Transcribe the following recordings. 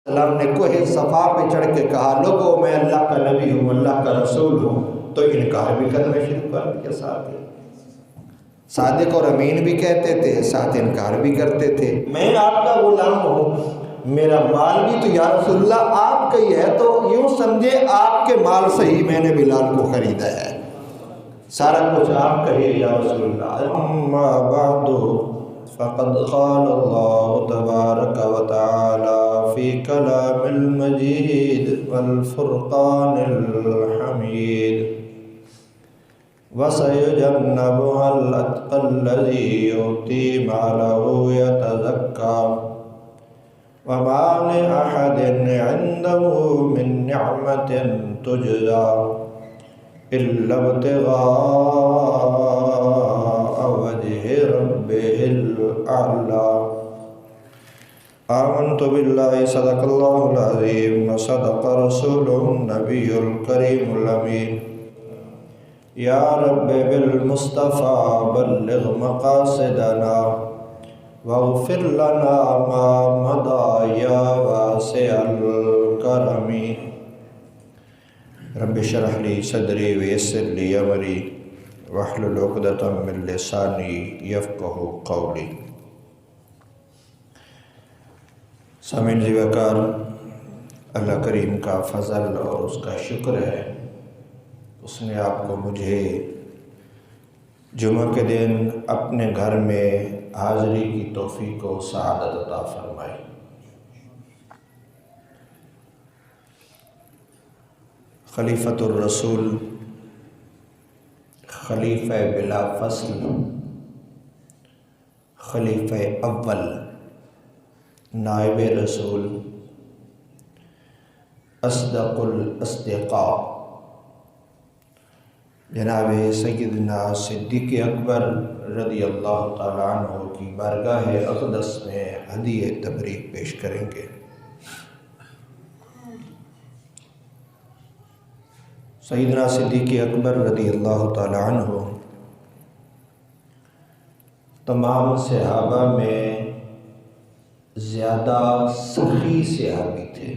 السلام نے کوہ صفا پہ چڑھ کے کہا لوگوں میں اللہ کا نبی ہوں، اللہ کا رسول ہوں، تو انکار بھی کرنا شروع کر دیا ساتھ ہی۔ صادق اور امین بھی کہتے تھے، ساتھ انکار بھی کرتے تھے۔ میں آپ کا غلام ہوں، میرا مال بھی تو یا رسول اللہ آپ کا ہی ہے، تو یوں سمجھے آپ کے مال سے ہی میں نے بلال کو خریدا ہے، سارا کچھ آپ کا ہی یا رسول اللہ۔ اما بعد فقد قال اللہ تبارک و تعالی فی کلام المجید والفرقان الحمید وَسَيُجَنَّبُهَا الْأَتْقَى الَّذِي يُؤْتِي مَالَهُ يَتَزَكَّىٰ وَمَا لِأَحَدٍ عِندَهُ مِن نِّعْمَةٍ تُجْزَىٰ إِلَّا ابْتِغَاءَ وَجْهِ رَبِّهِ الْأَعْلَىٰ۔ آمنت باللہ صدق اللہ العظیم وصدق رسولہ النبی الکریم الامین۔ یا رب بالمصطفیٰ بلغ مقاصدنا واغفر لنا ما مضى یا واسع الکرم۔ رب اشرح لی صدری ویسر لی امری واحلل عقدۃ من لسانی یفقہوا قولی۔ سامعین ذی وقار، اللہ کریم کا فضل اور اس کا شکر ہے، اس نے آپ کو مجھے جمعہ کے دن اپنے گھر میں حاضری کی توفیق و سعادت عطا فرمائی۔ خلیفۃ الرسول، خلیفہ بلا فصل، خلیفہ اول، نائب رسول، اصدق الاصدقاء، جناب سیدنا صدیق اکبر رضی اللہ تعالیٰ عنہ کی بارگاہ اقدس میں ہدیہ تبریک پیش کریں گے۔ سیدنا صدیق اکبر رضی اللہ تعالیٰ عنہ تمام صحابہ میں زیادہ سخی صحابی تھے۔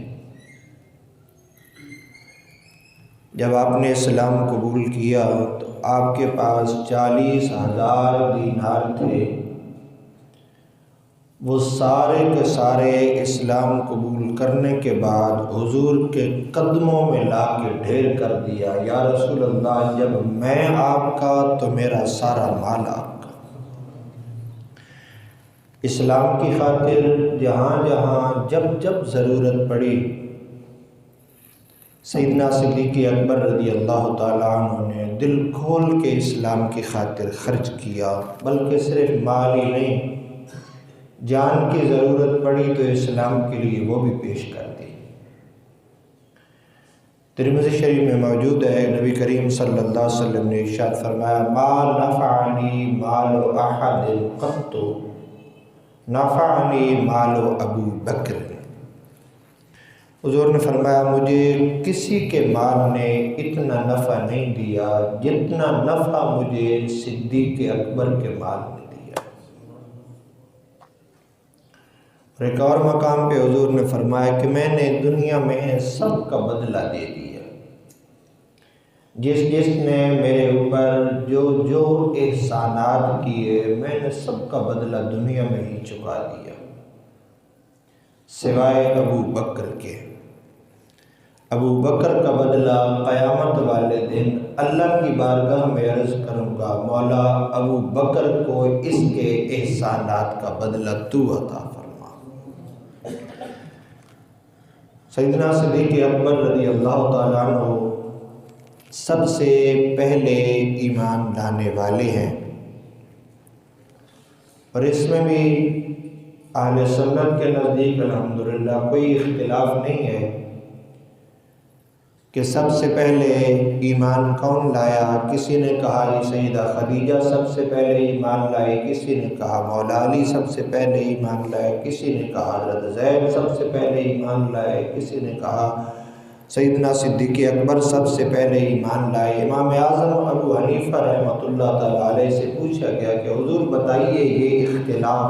جب آپ نے اسلام قبول کیا تو آپ کے پاس 40,000 دینار تھے، وہ سارے کے سارے اسلام قبول کرنے کے بعد حضور کے قدموں میں لا کے ڈھیر کر دیا، یا رسول اللہ جب میں آپ کا تو میرا سارا مال آپ کا۔ اسلام کی خاطر جہاں جہاں جب جب ضرورت پڑی، سیدنا صدیق اکبر رضی اللہ تعالیٰ عنہ نے دل کھول کے اسلام کی خاطر خرچ کیا، بلکہ صرف مال ہی نہیں، جان کی ضرورت پڑی تو اسلام کے لیے وہ بھی پیش کر دی۔ ترمذی شریف میں موجود ہے، نبی کریم صلی اللہ علیہ وسلم نے ارشاد فرمایا ما نفعنی مال احد قط نفعنی مال ابو بکر۔ حضور نے فرمایا مجھے کسی کے مال نے اتنا نفع نہیں دیا جتنا نفع مجھے صدیق اکبر کے مال نے دیا۔ اور ایک اور مقام پہ حضور نے فرمایا کہ میں نے دنیا میں سب کا بدلہ دے دیا، جس جس نے میرے اوپر جو جو احسانات کیے میں نے سب کا بدلہ دنیا میں ہی چکا دیا، سوائے ابو بکر کے۔ ابو بکر کا بدلہ قیامت والے دن اللہ کی بارگاہ میں عرض کروں گا، مولا ابو بکر کو اس کے احسانات کا بدلہ تو عطا فرما۔ سیدنا صدیق اکبر رضی اللہ تعالیٰ عنہ سب سے پہلے ایمان لانے والے ہیں، اور اس میں بھی اہل سنت کے نزدیک الحمدللہ کوئی اختلاف نہیں ہے کہ سب سے پہلے ایمان کون لایا۔ کسی نے کہا جی سیدہ خدیجہ سب سے پہلے ایمان لائے، کسی نے کہا مولا علی سب سے پہلے ایمان لائے، کسی نے کہا حضرت زید سب سے پہلے ایمان لائے، کسی نے کہا سیدنا صدیق اکبر سب سے پہلے ایمان لائے۔ امام اعظم ابو حنیفہ رحمۃ اللہ تعالیٰ علیہ سے پوچھا گیا کہ حضور بتائیے یہ اختلاف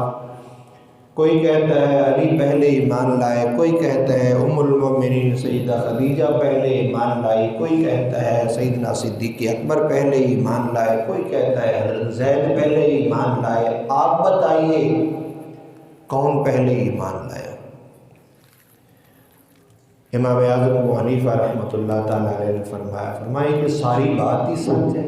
کوئی کہتا ہے علی پہلے ایمان لائے، کوئی کہتا ہے ام المومنین سیدہ خدیجہ پہلے ایمان لائی، کوئی کہتا ہے سیدنا صدیق اکبر پہلے ایمان لائے، کوئی کہتا ہے حضرت زید پہلے ایمان لائے۔ آپ بتائیے کون پہلے ایمان لایا؟ امام اعظم ابو حنیفہ رحمۃ اللہ تعالیٰ علیہ نے فرمایا کہ ساری بات ہی سچ ہے،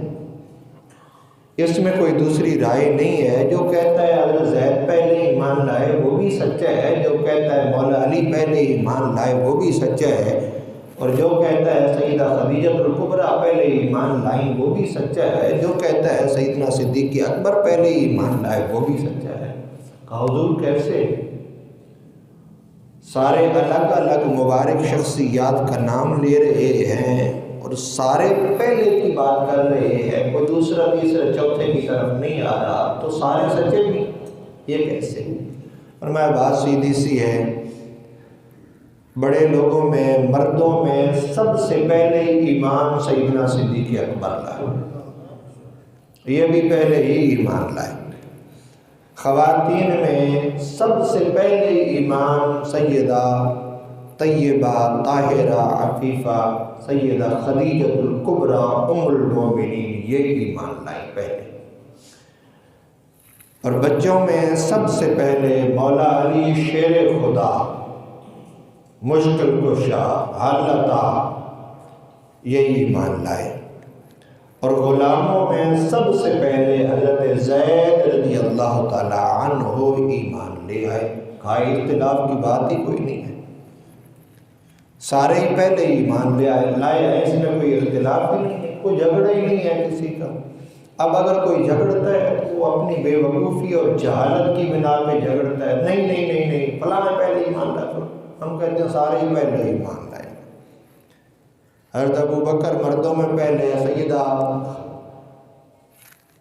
اس میں کوئی دوسری رائے نہیں ہے۔ جو کہتا ہے حضرت زید پہلے ایمان لائے وہ بھی سچا ہے، جو کہتا ہے مولا علی پہلے ایمان لائے وہ بھی سچا ہے، اور جو کہتا ہے سیدہ خدیجہ الکبریٰ پہلے ایمان لائیں وہ بھی سچا ہے، جو کہتا ہے سیدنا صدیق اکبر پہلے ایمان لائے وہ بھی سچا ہے۔ کہا حضور کیسے؟ سارے الگ الگ مبارک شخصیات کا نام لے رہے ہیں اور سارے پہلے کی بات کر رہے ہیں، کوئی دوسرا تیسرا چوتھے کی طرف نہیں آ رہا، تو سارے سچے بھی، یہ کیسے؟ اور میں بات سیدھی سی ہے، بڑے لوگوں میں مردوں میں سب سے پہلے ایمان سیدنا صدیق اکبر لائے، یہ بھی پہلے ہی ایمان لائے۔ خواتین میں سب سے پہلے ایمان سیدہ طیبہ طاہرہ عفیفہ سیدہ خدیجہ الکبریٰ ام المومنین، یہ ایمان لائی پہلے۔ اور بچوں میں سب سے پہلے مولا علی شیر خدا، مشکل کشا، حل عطا، یہ ایمان لائے۔ اور غلاموں میں سب سے پہلے حضرت زید رضی اللہ تعالی عنہ ایمان لے آئے۔ کہا اختلاف کی بات ہی کوئی نہیں ہے، سارے ہی پہلے ایمان لائے ہیں، اس میں کوئی اختلاف ہی نہیں ہے، کوئی جھگڑا ہی نہیں ہے کسی کا۔ اب اگر کوئی جھگڑتا ہے تو وہ اپنی بے وقوفی اور جہالت کی بنا پہ جھگڑتا ہے، نہیں نہیں نہیں نہیں فلاں نے پہلے ایمان لایا، ہم کہتے ہیں سارے ہی پہلے ایمان لائے۔ حضرت ابو بکر مردوں میں پہلے، سیدہ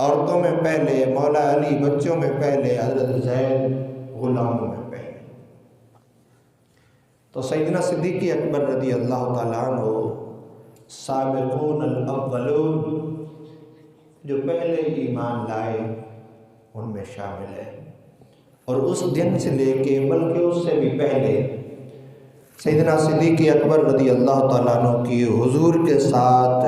عورتوں میں پہلے، مولا علی بچوں میں پہلے، حضرت زید غلاموں میں پہلے۔ تو سیدنا صدیق اکبر رضی اللہ تعالیٰ عنہ سابقون الاولون، جو پہلے ایمان لائے ان میں شامل ہے۔ اور اس دن سے لے کے بلکہ اس سے بھی پہلے سیدنا صدیق اکبر رضی اللہ تعالیٰ عنہ کی حضور کے ساتھ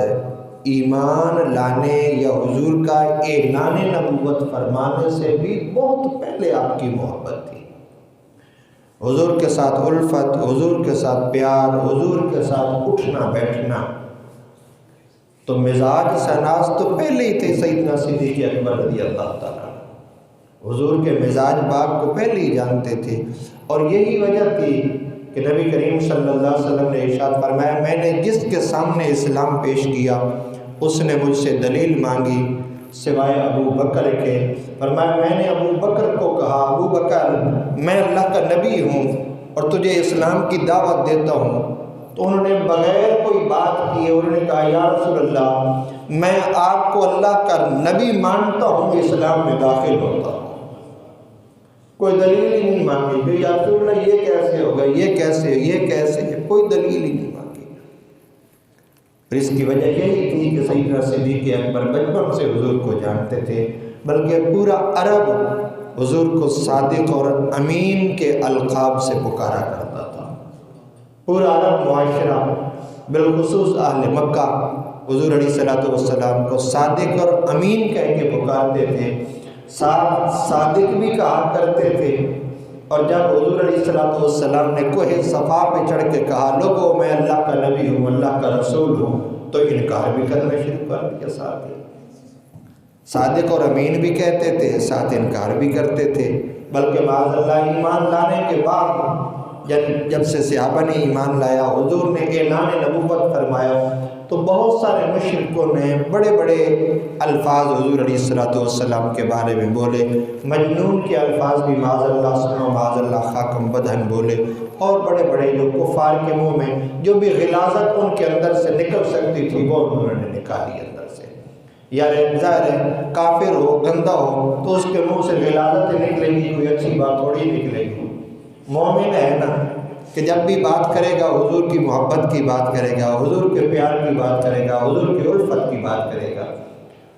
ایمان لانے یا حضور کا اعلان نبوت فرمانے سے بھی بہت پہلے آپ کی محبت تھی۔ حضور کے ساتھ الفت، حضور کے ساتھ پیار، حضور کے ساتھ اٹھنا بیٹھنا، تو مزاج سناس تو پہلے ہی تھے سیدنا صدیق اکبر رضی اللہ تعالیٰ عنہ، حضور کے مزاج پاک کو پہلے ہی جانتے تھے۔ اور یہی وجہ تھی کہ نبی کریم صلی اللہ علیہ وسلم نے ارشاد فرمایا، میں نے جس کے سامنے اسلام پیش کیا اس نے مجھ سے دلیل مانگی سوائے ابو بکر کے۔ فرمایا میں نے ابو بکر کو کہا، ابو بکر میں اللہ کا نبی ہوں اور تجھے اسلام کی دعوت دیتا ہوں، تو انہوں نے بغیر کوئی بات کیے انہوں نے کہا یا رسول اللہ میں آپ کو اللہ کا نبی مانتا ہوں، اسلام میں داخل ہوتا ہوں۔ کوئی دلیل ہی نہیں مانگی کہ یا رسول اللہ یہ کیسے ہوگا، یہ کیسے، یہ کیسے، کوئی دلیل ہی نہیں مانگی۔ اور اس کی وجہ یہی تھی کہ سیدنا صدیق اکبر بچپن سے حضور کو جانتے تھے، بلکہ پورا عرب حضور کو صادق اور امین کے القاب سے پکارا کرتا تھا۔ پورا عرب معاشرہ بالخصوص اہل مکہ حضور علیہ الصلوۃ والسلام کو صادق اور امین کہہ کے پکارتے تھے، صادق بھی کہا کرتے تھے۔ اور جب حضور علیہ الصلوۃ والسلام نے کوہ صفا پہ چڑھ کے کہا لوگو میں اللہ کا نبی ہوں، اللہ کا رسول ہوں، تو انکار بھی کرنا شروع کر دیا۔ ساتھ ہی صادق اور امین بھی کہتے تھے، ساتھ انکار بھی کرتے تھے۔ بلکہ معاذ اللہ ایمان لانے کے بعد جب سے صحابہ نے ایمان لایا، حضور نے اعلان نبوت فرمایا، تو بہت سارے مشرکوں نے بڑے بڑے الفاظ حضور علیہ الصلوۃ والسلام کے بارے میں بولے، مجنون کے الفاظ بھی معاذ اللہ سنو معاذ اللہ خاکم بدہن بولے، اور بڑے بڑے جو کفار کے منہ میں جو بھی غلاظت ان کے اندر سے نکل سکتی تھی وہ انہوں نے نکالی اندر سے۔ یار ظاہر ہے کافر ہو، گندہ ہو، تو اس کے منہ سے غلاظتیں نکلیں گی، کوئی اچھی بات تھوڑی نکلے گی۔ مومن ہے نا کہ جب بھی بات کرے گا حضور کی محبت کی بات کرے گا، حضور کے پیار کی بات کرے گا، حضور کی الفت کی بات کرے گا۔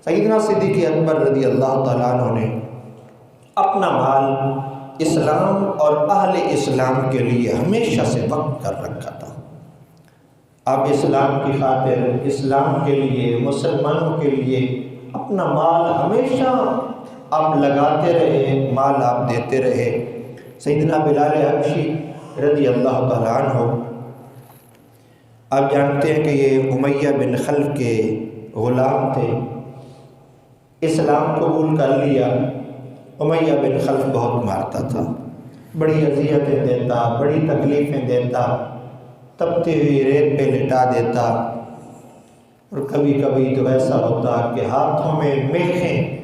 سیدنا صدیق اکبر رضی اللہ تعالیٰ عنہ نے اپنا مال اسلام اور اہل اسلام کے لیے ہمیشہ سے وقت کر رکھا تھا۔ آپ اسلام کی خاطر، اسلام کے لیے، مسلمانوں کے لیے اپنا مال ہمیشہ آپ لگاتے رہے، مال آپ دیتے رہے۔ سیدنا بلال حبشی رضی اللہ تعالیٰ عنہ، آپ جانتے ہیں کہ یہ امیہ بن خلف کے غلام تھے، اسلام قبول کر لیا۔ امیہ بن خلف بہت مارتا تھا، بڑی اذیتیں دیتا، بڑی تکلیفیں دیتا، تپتی ہوئی ریت پہ لٹا دیتا، اور کبھی کبھی تو ایسا ہوتا کہ ہاتھوں میں میخیں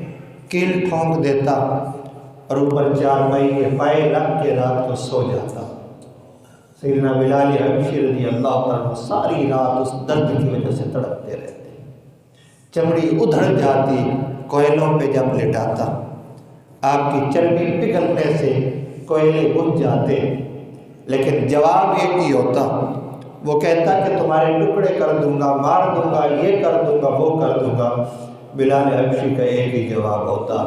کیل ٹھونک دیتا اور اوپر چارپائی کے پائے لگ کے رات کو سو جاتا۔ سیدنا بلال حبشی رضی اللہ عنہ ساری رات اس درد کی وجہ سے تڑپتے رہتے، چمڑی ادھڑ جاتی کوئلوں پہ جب لٹاتا، آپ کی چربی پگھلنے سے کوئلے بجھ جاتے، لیکن جواب ایک ہی ہوتا، وہ کہتا کہ تمہارے ٹکڑے کر دوں گا، مار دوں گا، یہ کر دوں گا، وہ کر دوں گا۔ بلال حبشی کا ایک ہی جواب ہوتا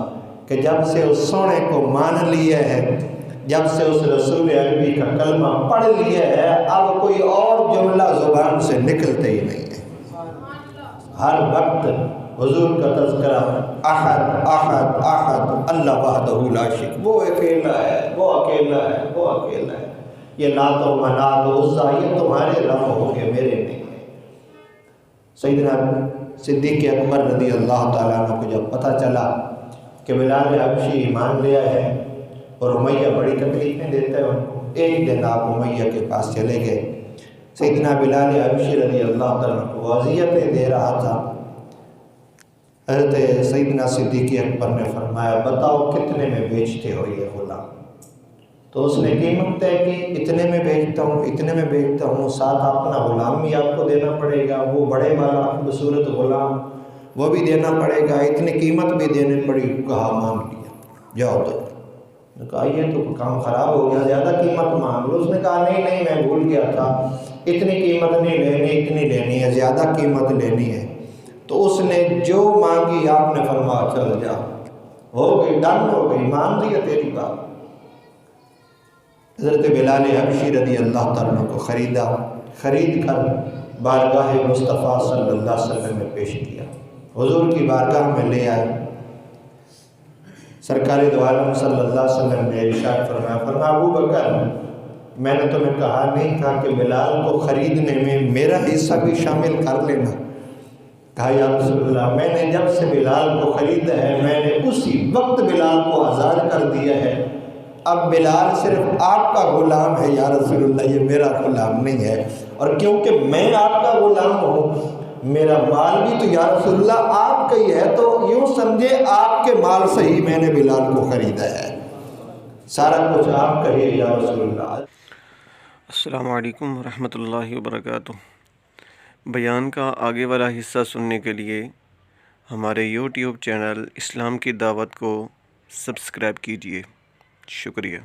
کہ جب سے اس سونے کو مان لیا ہے، جب سے اس رسول عربی کا کلمہ پڑھ لیا ہے، اب کوئی اور جملہ زبان سے نکلتے ہی نہیں ہے۔ ہر وقت حضور کا تذکرہ، احد احد احد، اللہ وحدہ لا شریک، وہ اکیلا ہے، وہ اکیلا ہے، وہ اکیلا ہے۔ یہ لات و منات و عزا یہ تمہارے رب ہو گئے، میرے نہیں ہیں۔ سیدنا صدیق اکبر رضی اللہ تعالیٰ عنہ کو جب پتہ چلا کہ بلال حبشی ایمان لیا ہے اور امیہ بڑی تکلیفیں دیتا ہے ان کو، ایک دن آپ امیہ کے پاس چلے گئے۔ سیدنا بلال حبشی رضی اللہ تعالیٰ عنہ کو اذیتیں دے رہا تھا۔ حضرت سیدنا صدیق اکبر نے فرمایا بتاؤ کتنے میں بیچتے ہو یہ غلام؟ تو اس نے قیمت طے کی، اتنے میں بیچتا ہوں، اتنے میں بیچتا ہوں، ساتھ اپنا غلام بھی آپ کو دینا پڑے گا، وہ بڑے والا بصورت غلام وہ بھی دینا پڑے گا، اتنی قیمت بھی دینی پڑی۔ کہا مانگ لیا، جاؤ تو کہا یہ تو کام خراب ہو گیا، زیادہ قیمت مانگ لو۔ اس نے کہا نہیں نہیں، میں بھول گیا تھا، اتنی قیمت نہیں لینی، اتنی لینی ہے، زیادہ قیمت لینی ہے۔ تو اس نے جو مانگی آپ نے فرمایا چل جا، ہو گئی، ڈن ہو گئی، مان لیا تیری بات۔ حضرت بلال حبشی رضی اللہ تعالیٰ کو خرید کر بارگاہ مصطفیٰ صلی اللہ علیہ وسلم میں پیش کیا، حضور کی بارگاہ میں لے آئے۔ سرکار دو عالم صلی اللہ علیہ وسلم نے ارشاد فرمایا ابو بکر میں نے تمہیں کہا نہیں تھا کہ بلال کو خریدنے میں میرا حصہ بھی شامل کر لینا؟ کہا یا رسول اللہ میں نے جب سے بلال کو خریدا ہے میں نے اسی وقت بلال کو آزاد کر دیا ہے، اب بلال صرف آپ کا غلام ہے یا رسول اللہ، یہ میرا غلام نہیں ہے، اور کیونکہ میں آپ کا غلام ہوں میرا مال بھی تو یا رسول اللہ آپ کا ہی ہے، تو یوں سمجھے آپ کے مال سے ہی میں نے بلال کو خریدا ہے، سارا کچھ آپ کا ہی یا رسول اللہ۔ السلام علیکم ورحمۃ اللہ وبرکاتہ۔ بیان کا آگے والا حصہ سننے کے لیے ہمارے یوٹیوب چینل اسلام کی دعوت کو سبسکرائب کیجیے، شکریہ۔